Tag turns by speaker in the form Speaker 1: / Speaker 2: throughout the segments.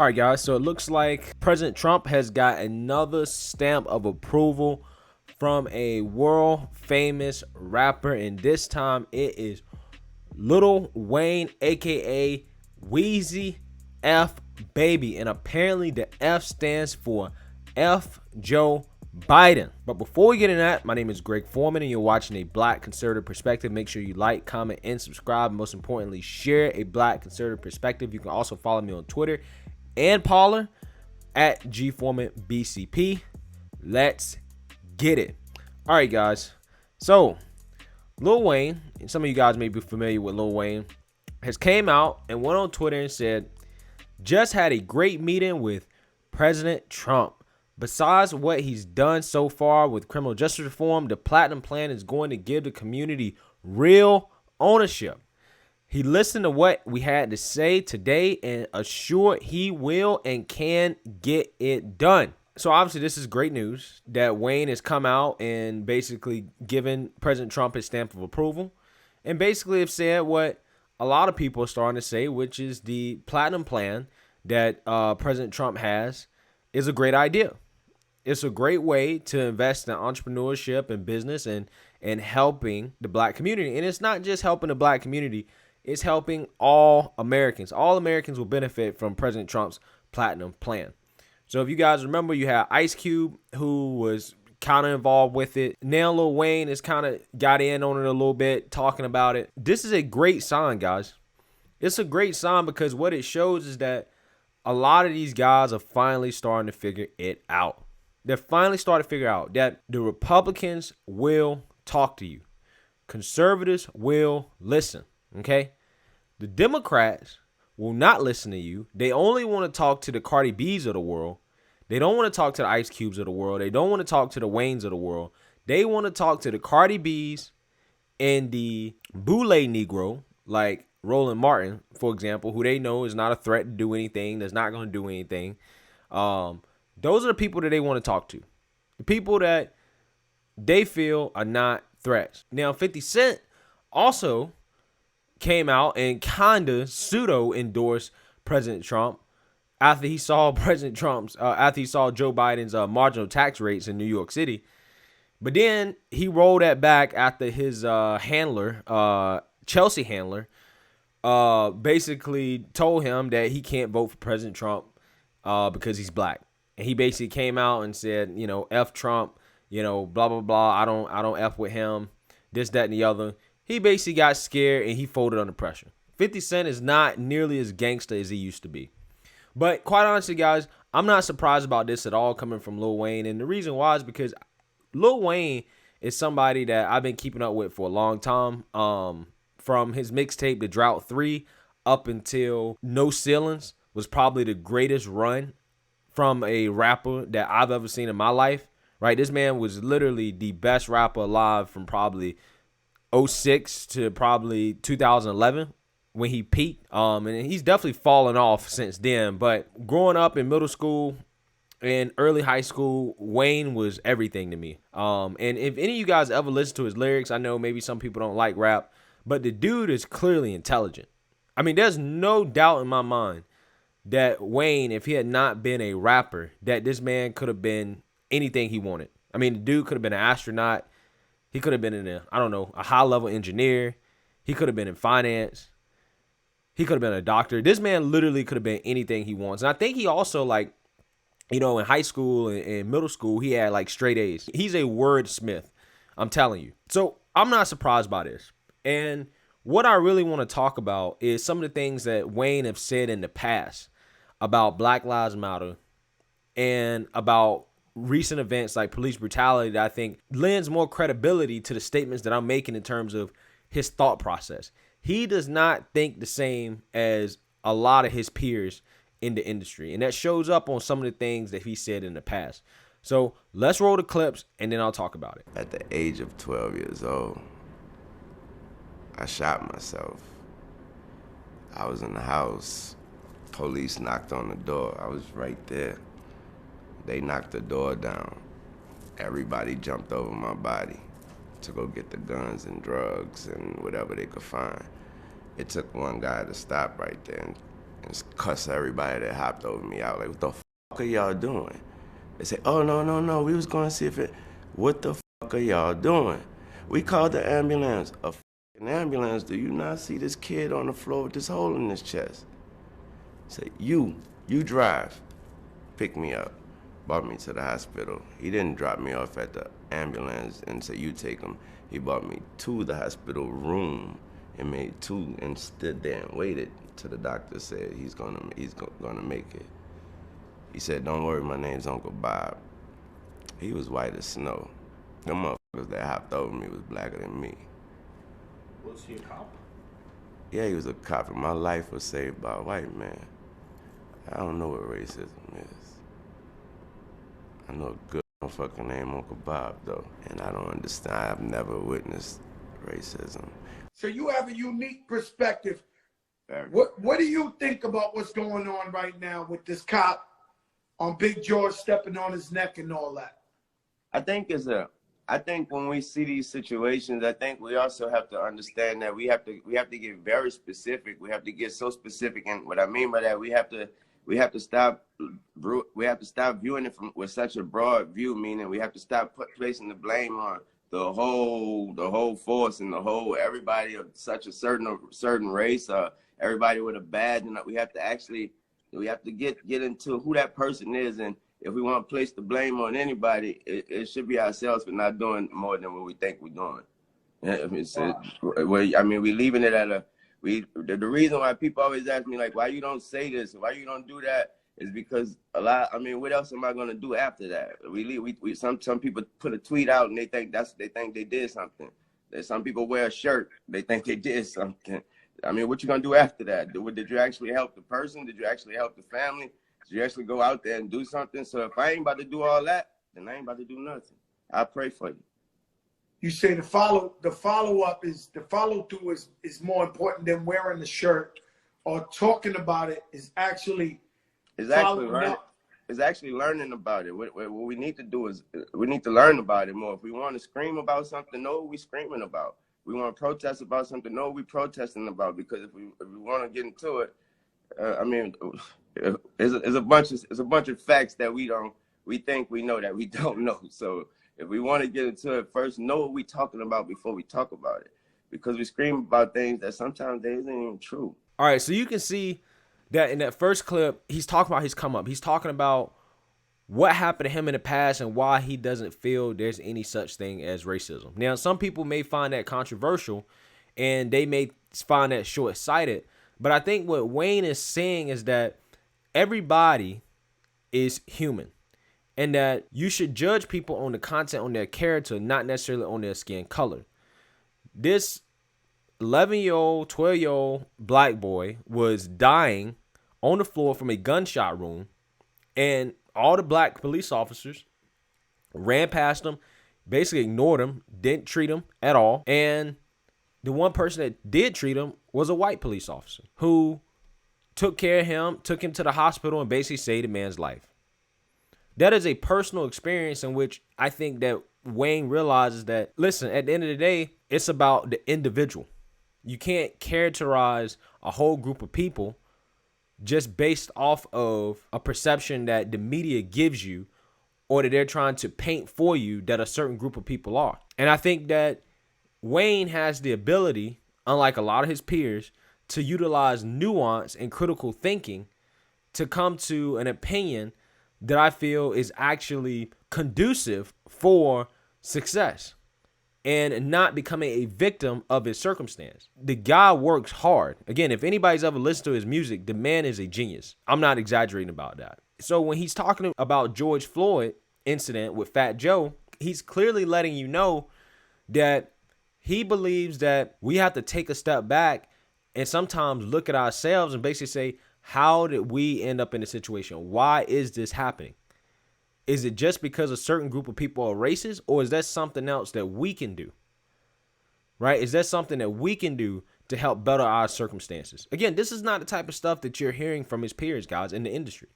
Speaker 1: All right, guys. So it looks like President Trump has got another stamp of approval from a world famous rapper, and this time it is Lil Wayne, aka Wheezy F Baby, and apparently the F stands for F Joe Biden. But before we get into that, my name is Greg Foreman, and you're watching a Black Conservative Perspective. Make sure you like, comment, and subscribe. Most importantly, share a Black Conservative Perspective. You can also follow me on Twitter and Parler at GForemanBCP. Let's get it. All right, guys. So Lil Wayne, and some of you guys may be familiar with Lil Wayne, has came out and went on Twitter and said, just had a great meeting with President Trump. Besides what he's done so far with criminal justice reform, the Platinum Plan is going to give the community real ownership. He listened to what we had to say today and assured he will and can get it done. So obviously this is great news that Wayne has come out and basically given President Trump his stamp of approval, and basically have said what a lot of people are starting to say, which is the Platinum Plan that President Trump has is a great idea. It's a great way to invest in entrepreneurship and business and helping the Black community. And it's not just helping the Black community. It's helping all Americans. All Americans will benefit from President Trump's Platinum Plan. So if you guys remember, you had Ice Cube, who was kind of involved with it. Now Lil Wayne has kind of got in on it a little bit, talking about it. This is a great sign, guys. It's a great sign because what it shows is that a lot of these guys are finally starting to figure it out. They're finally starting to figure out that the Republicans will talk to you. Conservatives will listen. Okay, the Democrats will not listen to you. They only want to talk to the Cardi B's of the world. They don't want to talk to the Ice Cubes of the world. They don't want to talk to the Waynes of the world. They want to talk to the Cardi B's and the Boule Negro, like Roland Martin, for example, who they know is not a threat to do anything, that's not going to do anything. Those are the people that they want to talk to. The people that they feel are not threats. Now, 50 Cent also came out and kind of pseudo endorsed President Trump after he saw after he saw Joe Biden's marginal tax rates in New York City. But then he rolled that back after his Chelsea handler, basically told him that he can't vote for President Trump because he's Black. And he basically came out and said, F Trump, blah, blah, blah. I don't F with him, this, that, and the other. He basically got scared and he folded under pressure. 50 Cent is not nearly as gangster as he used to be. But quite honestly, guys, I'm not surprised about this at all coming from Lil Wayne. And the reason why is because Lil Wayne is somebody that I've been keeping up with for a long time. From his mixtape, The Drought 3, up until No Ceilings, was probably the greatest run from a rapper that I've ever seen in my life. Right? This man was literally the best rapper alive from probably 2006 to probably 2011 when he peaked. And he's definitely fallen off since then. But growing up in middle school and early high school, Wayne was everything to me. And if any of you guys ever listen to his lyrics, I know maybe some people don't like rap, but the dude is clearly intelligent. I mean, there's no doubt in my mind that Wayne, if he had not been a rapper, that this man could have been anything he wanted. I mean, the dude could have been an astronaut. He could have been a high-level engineer. He could have been in finance. He could have been a doctor. This man literally could have been anything he wants. And I think he also, in high school and middle school, he had, straight A's. He's a wordsmith, I'm telling you. So I'm not surprised by this. And what I really want to talk about is some of the things that Wayne have said in the past about Black Lives Matter and about recent events like police brutality that I think lends more credibility to the statements that I'm making in terms of his thought process. He does not think the same as a lot of his peers in the industry, and that shows up on some of the things that he said in the past. So let's roll the clips and then I'll talk about it.
Speaker 2: At the age of 12 years old, I shot myself. I was in the house. Police knocked on the door. I was right there. They knocked the door down. Everybody jumped over my body to go get the guns and drugs and whatever they could find. It took one guy to stop right there and and cuss everybody that hopped over me out. Like, what the fuck are y'all doing? They say, oh, no, no, no, we was going to see if it, what the fuck are y'all doing? We called the ambulance. A fucking ambulance? Do you not see this kid on the floor with this hole in his chest? Say, you drive. Pick me up. Brought me to the hospital. He didn't drop me off at the ambulance and say, you take him. He brought me to the hospital room and made two and stood there and waited till the doctor said he's gonna make it. He said, don't worry, my name's Uncle Bob. He was white as snow. Them motherfuckers that hopped over me was blacker than me.
Speaker 1: Was he a cop?
Speaker 2: Yeah, he was a cop, and my life was saved by a white man. I don't know what racism is. I know a good motherfucker named Uncle Bob, though, and I don't understand. I've never witnessed racism.
Speaker 3: So you have a unique perspective. What do you think about what's going on right now with this cop on Big George stepping on his neck and all that?
Speaker 2: I think when we see these situations, I think we also have to understand that we have to get very specific. We have to get so specific, and what I mean by that, we have to stop viewing it with such a broad view. Meaning, we have to stop placing the blame on the whole force and the whole everybody of such a certain race or everybody with a badge. And we have to get into who that person is, and if we want to place the blame on anybody, it should be ourselves for not doing more than what we think we're doing. We leaving it at the reason why people always ask me, like, why you don't say this, why you don't do that, is because what else am I gonna do after that? Some people put a tweet out and they think they did something. Some people wear a shirt, they think they did something. What you gonna do after that? Did you actually help the person? Did you actually help the family? Did you actually go out there and do something? So if I ain't about to do all that, then I ain't about to do nothing. I pray for you.
Speaker 3: You say the follow through is more important than wearing the shirt or talking about it. Is actually
Speaker 2: learning about it. What we need to do is we need to learn about it more. If we want to scream about something, know what we're screaming about. We want to protest about something, know what we're protesting about. Because if we want to get into it, it's a bunch of facts that we think we know that we don't know. So if we want to get into it, first know what we're talking about before we talk about it, because we scream about things that sometimes they isn't even true.
Speaker 1: All right, so you can see that in that first clip, he's talking about his come up. He's talking about what happened to him in the past and why he doesn't feel there's any such thing as racism. Now, some people may find that controversial and they may find that short-sighted, but I think what Wayne is saying is that everybody is human and that you should judge people on the content, on their character, not necessarily on their skin color. This 11-year-old, 12-year-old black boy was dying on the floor from a gunshot wound, and all the black police officers ran past him, basically ignored him, didn't treat him at all. And the one person that did treat him was a white police officer who took care of him, took him to the hospital, and basically saved the man's life. That is a personal experience in which I think that Wayne realizes that, listen, at the end of the day, it's about the individual. You can't characterize a whole group of people just based off of a perception that the media gives you or that they're trying to paint for you that a certain group of people are. And I think that Wayne has the ability, unlike a lot of his peers, to utilize nuance and critical thinking to come to an opinion that I feel is actually conducive for success and not becoming a victim of his circumstance. The guy works hard. Again, if anybody's ever listened to his music, the man is a genius. I'm not exaggerating about that. So when he's talking about George Floyd incident with Fat Joe, he's clearly letting you know that he believes that we have to take a step back and sometimes look at ourselves and basically say, how did we end up in this situation? Why is this happening? Is it just because a certain group of people are racist, or is that something else that we can do? Right? Is that something that we can do to help better our circumstances? Again, this is not the type of stuff that you're hearing from his peers, guys, in the industry.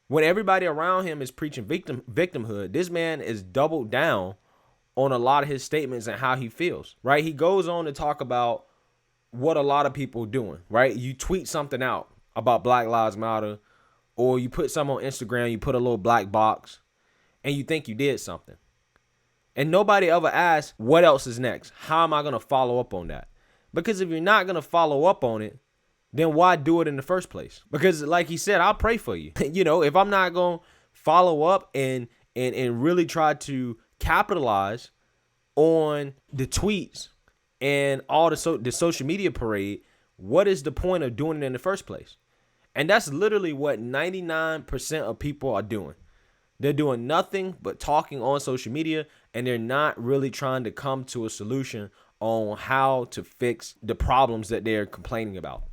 Speaker 1: When everybody around him is preaching victimhood, this man is doubled down on a lot of his statements and how he feels, right? He goes on to talk about what a lot of people are doing, right? You tweet something out. about Black Lives Matter, or you put something on Instagram, you put a little black box, and you think you did something. And nobody ever asks, what else is next? How am I going to follow up on that? Because if you're not going to follow up on it, then why do it in the first place? Because like he said, I'll pray for you. If I'm not going to follow up and really try to capitalize on the tweets and all the social media parade, what is the point of doing it in the first place? And that's literally what 99% of people are doing. They're doing nothing but talking on social media, and they're not really trying to come to a solution on how to fix the problems that they're complaining about.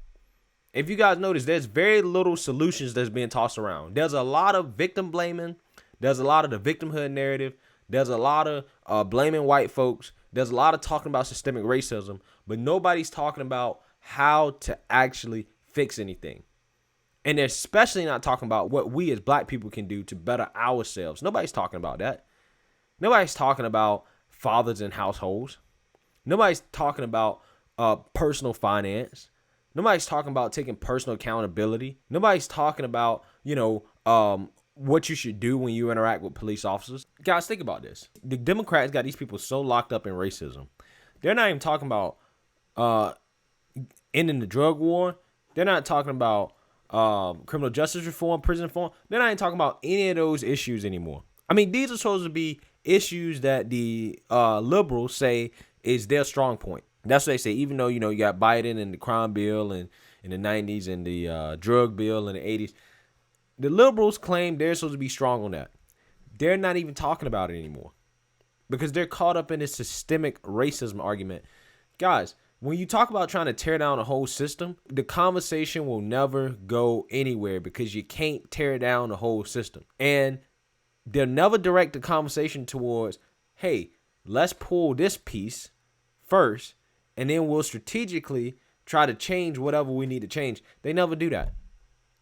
Speaker 1: If you guys notice, there's very little solutions that's being tossed around. There's a lot of victim blaming. There's a lot of the victimhood narrative. There's a lot of blaming white folks. There's a lot of talking about systemic racism, but nobody's talking about how to actually fix anything. And they're especially not talking about what we as black people can do to better ourselves. Nobody's talking about that. Nobody's talking about fathers and households. Nobody's talking about personal finance. Nobody's talking about taking personal accountability. Nobody's talking about, what you should do when you interact with police officers. Guys, think about this. The Democrats got these people so locked up in racism. They're not even talking about ending the drug war. They're not talking about criminal justice reform, prison reform. They're not even talking about any of those issues anymore. I mean, these are supposed to be issues that the liberals say is their strong point. That's what they say. Even though, you got Biden and the crime bill and in the 90s and the drug bill in the 80s, the liberals claim they're supposed to be strong on that. They're not even talking about it anymore because they're caught up in this systemic racism argument. Guys, when you talk about trying to tear down a whole system, the conversation will never go anywhere because you can't tear down the whole system. And they'll never direct the conversation towards, hey, let's pull this piece first, and then we'll strategically try to change whatever we need to change. They never do that.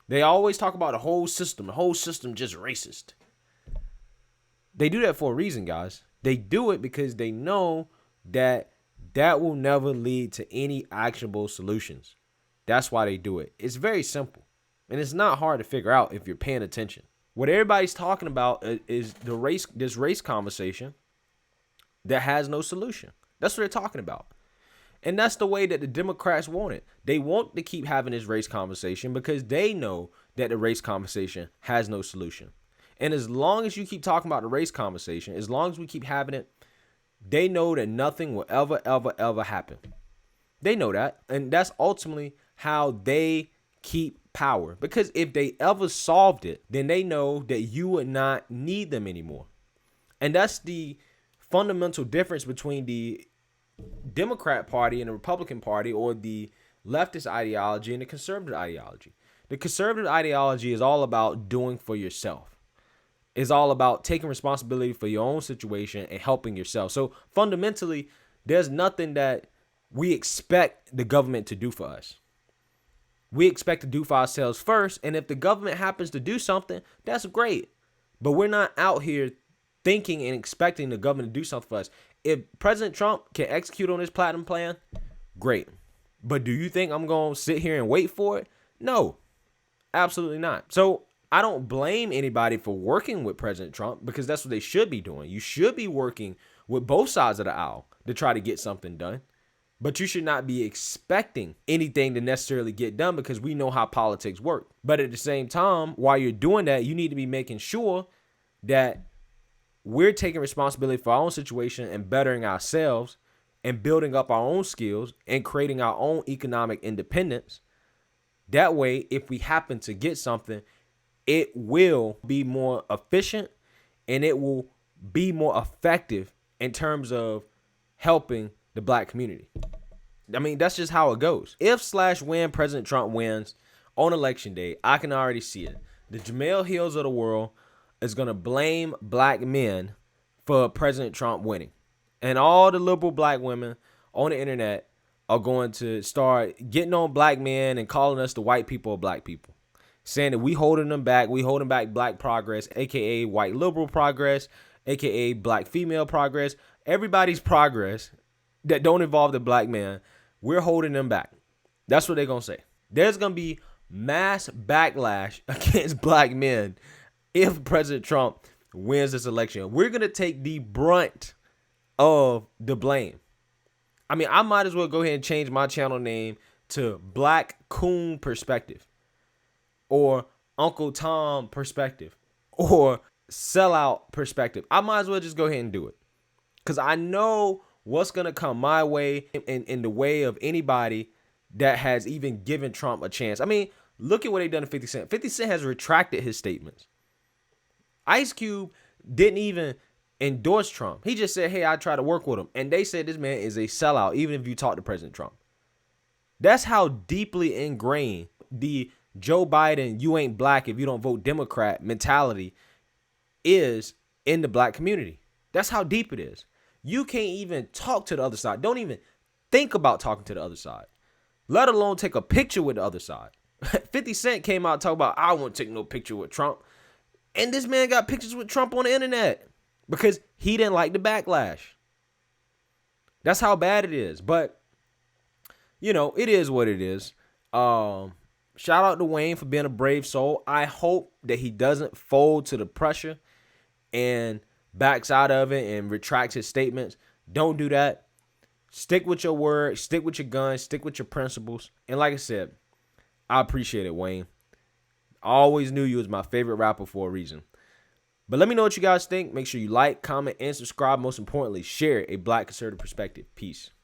Speaker 1: They always talk about the whole system. The whole system just racist. They do that for a reason, guys. They do it because they know that will never lead to any actionable solutions. That's why they do it. It's very simple. And it's not hard to figure out if you're paying attention. What everybody's talking about is this race conversation that has no solution. That's what they're talking about. And that's the way that the Democrats want it. They want to keep having this race conversation because they know that the race conversation has no solution. And as long as you keep talking about the race conversation, as long as we keep having it, they know that nothing will ever happen. They know that. And that's ultimately how they keep power. Because if they ever solved it, then they know that you would not need them anymore. And that's the fundamental difference between the Democrat Party and the Republican Party, or the leftist ideology and the conservative ideology. The conservative ideology is all about doing for yourself. It's all about taking responsibility for your own situation and helping yourself. So fundamentally, there's nothing that we expect the government to do for us. We expect to do for ourselves first, and if the government happens to do something, that's great. But we're not out here thinking and expecting the government to do something for us. If President Trump can execute on his platinum plan, great. But do you think I'm going to sit here and wait for it? No, absolutely not. So I don't blame anybody for working with President Trump because that's what they should be doing. You should be working with both sides of the aisle to try to get something done. But you should not be expecting anything to necessarily get done because we know how politics work. But at the same time, while you're doing that, you need to be making sure that we're taking responsibility for our own situation and bettering ourselves and building up our own skills and creating our own economic independence. That way, if we happen to get something, it will be more efficient and it will be more effective in terms of helping the black community. I mean, that's just how it goes. If/when President Trump wins on election day, I can already see it. The Jamel Hills of the world is going to blame black men for President Trump winning. And all the liberal black women on the internet are going to start getting on black men and calling us the white people of black people, saying that we holding them back. We holding back black progress, a.k.a. white liberal progress, a.k.a. black female progress. Everybody's progress that don't involve the black man, we're holding them back. That's what they're going to say. There's going to be mass backlash against black men if President Trump wins this election. We're going to take the brunt of the blame. I mean, I might as well go ahead and change my channel name to Black Coon Perspective, or Uncle Tom Perspective, or Sellout Perspective. I might as well just go ahead and do it, because I know what's going to come my way in the way of anybody that has even given Trump a chance. I mean, look at what they've done to 50 Cent. 50 Cent has retracted his statements. Ice Cube didn't even endorse Trump. He just said, hey, I try to work with him. And they said this man is a sellout, even if you talk to President Trump. That's how deeply ingrained the Joe Biden, you ain't black if you don't vote Democrat mentality is in the black community. That's how deep it is. You can't even talk to the other side. Don't even think about talking to the other side, let alone take a picture with the other side. 50 Cent came out and talked about, I won't take no picture with Trump. And this man got pictures with Trump on the internet because he didn't like the backlash. That's how bad it is. But, you know, it is what it is. Shout out to Wayne for being a brave soul. I hope that he doesn't fold to the pressure and backs out of it and retracts his statements. Don't do that. Stick with your word. Stick with your guns. Stick with your principles. And like I said, I appreciate it, Wayne. I always knew you was my favorite rapper for a reason. But let me know what you guys think. Make sure you like, comment, and subscribe. Most importantly, share a Black conservative perspective. Peace.